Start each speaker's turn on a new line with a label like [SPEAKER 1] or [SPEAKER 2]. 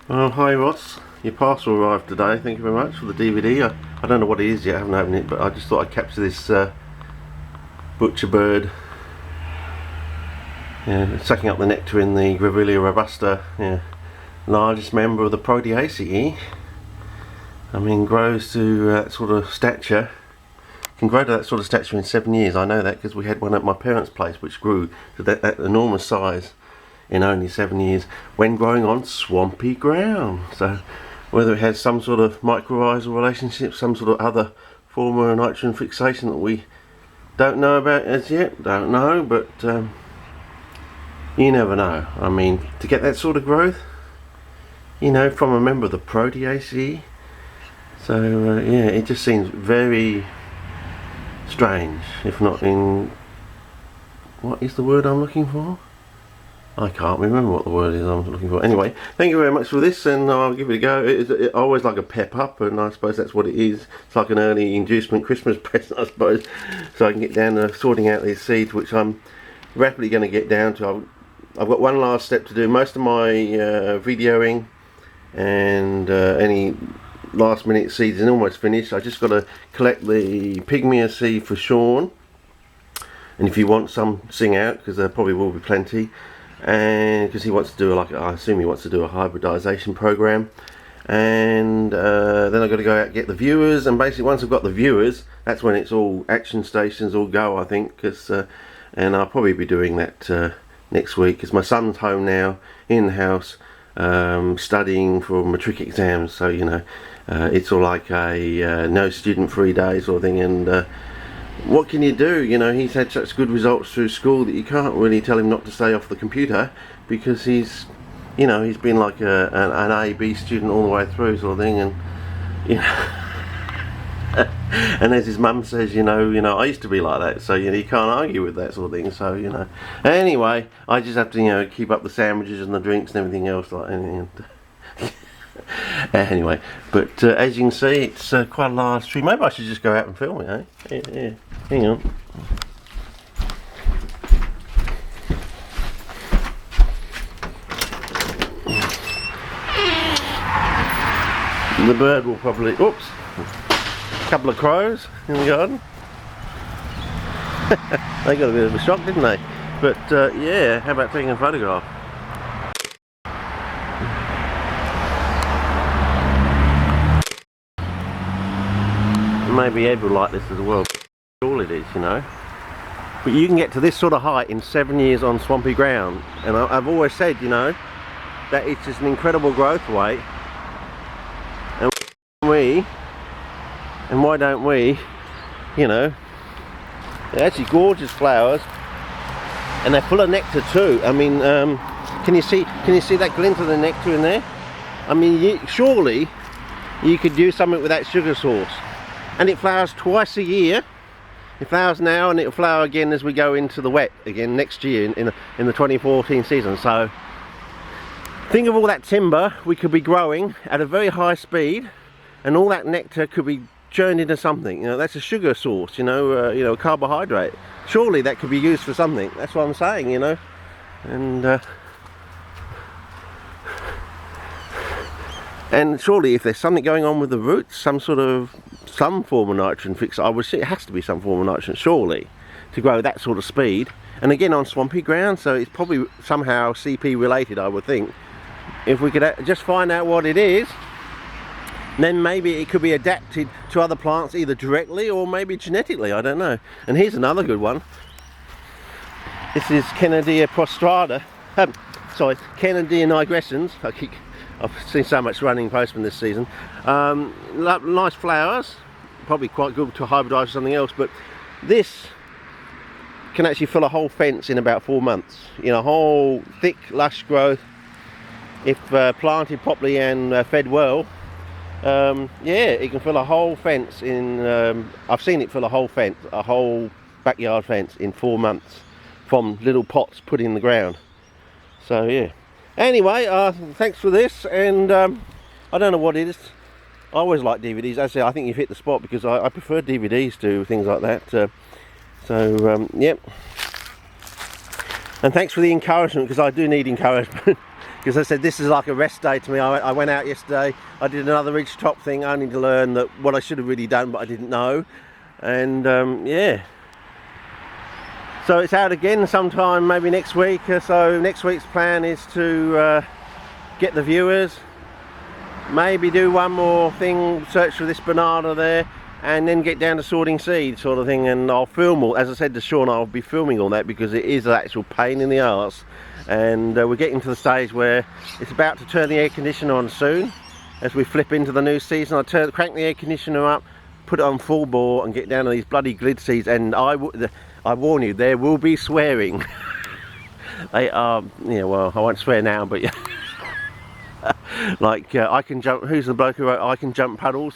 [SPEAKER 1] Oh, hi Ross. Your parcel arrived today. Thank you very much for the DVD. I don't know what it is yet. I haven't opened it, but I just thought I'd capture this butcher bird sucking up the nectar in the Grevillea robusta, largest member of the Proteaceae. I mean, grows to that sort of stature. Can grow to that sort of stature in 7 years. I know that because we had one at my parents' place which grew to that enormous size in only 7 years when growing on swampy ground. So whether it has some sort of mycorrhizal relationship, some sort of other form of nitrogen fixation that we don't know about as yet, don't know, but you never know. I mean, to get that sort of growth, you know, from a member of the Proteaceae, so yeah, it just seems very strange, if not in, what is the word I'm looking for? I can't remember what the word is I'm looking for. Anyway, thank you very much for this, and I'll give it a go. I always like a pep up, and I suppose that's what it is. It's like an early inducement Christmas present, I suppose, so I can get down to sorting out these seeds, which I'm rapidly going to get down to. I've got one last step to do. Most of my videoing and any last minute seeds is almost finished. I just got to collect the Pygmea seed for Sean, and if you want some, sing out, because there probably will be plenty. And because he wants to do I assume he wants to do a hybridization program, and then I've got to go out and get the viewers, and basically once I've got the viewers, that's when it's all action stations all go, I think, because and I'll probably be doing that next week, because my son's home now in the house studying for matric exams, so you know, it's all like a no student free day sort of thing, and what can you do? You know, he's had such good results through school that you can't really tell him not to stay off the computer, because he's, you know, he's been like an A-B student all the way through sort of thing, and you know, and as his mum says, you know, I used to be like that, so you know, you can't argue with that sort of thing. So you know, anyway, I just have to, you know, keep up the sandwiches and the drinks and everything else like anything. Anyway, but as you can see, it's quite a large tree. Maybe I should just go out and film it, eh? Yeah. Hang on. The bird will probably, oops, a couple of crows in the garden. They got a bit of a shock, didn't they? But yeah, how about taking a photograph? Maybe Ed will like this as well. All it is, you know. But you can get to this sort of height in 7 years on swampy ground, and I've always said, you know, that it's just an incredible growth rate. And why don't we, you know, they're actually gorgeous flowers, and they're full of nectar too. I mean, can you see that glint of the nectar in there? I mean, surely you could do something with that sugar sauce. And it flowers twice a year. It flowers now, and it'll flower again as we go into the wet again next year in the 2014 season. So think of all that timber we could be growing at a very high speed, and all that nectar could be churned into something. You know, that's a sugar source. You know, a carbohydrate. Surely that could be used for something. That's what I'm saying. You know, and surely if there's something going on with the roots, some form of nitrogen fix, I would say it has to be some form of nitrogen, surely, to grow that sort of speed. And again, on swampy ground, so it's probably somehow CP related, I would think. If we could just find out what it is, then maybe it could be adapted to other plants either directly or maybe genetically, I don't know. And here's another good one. This is Canadia prostrata, Canadia nigrescens. I've seen so much running postman this season. Nice flowers, probably quite good to hybridize with something else, but this can actually fill a whole fence in about 4 months. You know, whole thick, lush growth, if planted properly and fed well. Yeah, it can fill a whole fence in, I've seen it fill a whole fence, a whole backyard fence in 4 months from little pots put in the ground. So yeah. Anyway, thanks for this, and I don't know what it is. I always like DVDs. As I say, I think you've hit the spot, because I prefer DVDs to things like that. Yep. And thanks for the encouragement, because I do need encouragement. Because I said this is like a rest day to me. I went out yesterday, I did another ridge top thing only to learn that what I should have really done but I didn't know. And yeah, so it's out again sometime maybe next week. So next week's plan is to get the viewers, maybe do one more thing, search for this banana there, and then get down to sorting seed sort of thing. And I'll film all, as I said to Sean, I'll be filming all that because it is an actual pain in the arse. And we're getting to the stage where it's about to turn the air conditioner on soon as we flip into the new season. I crank the air conditioner up, put it on full bore and get down to these bloody glid seeds, and I warn you, there will be swearing. They are, yeah, well, I won't swear now, but yeah. Like I can jump, who's the bloke who wrote I can jump puddles?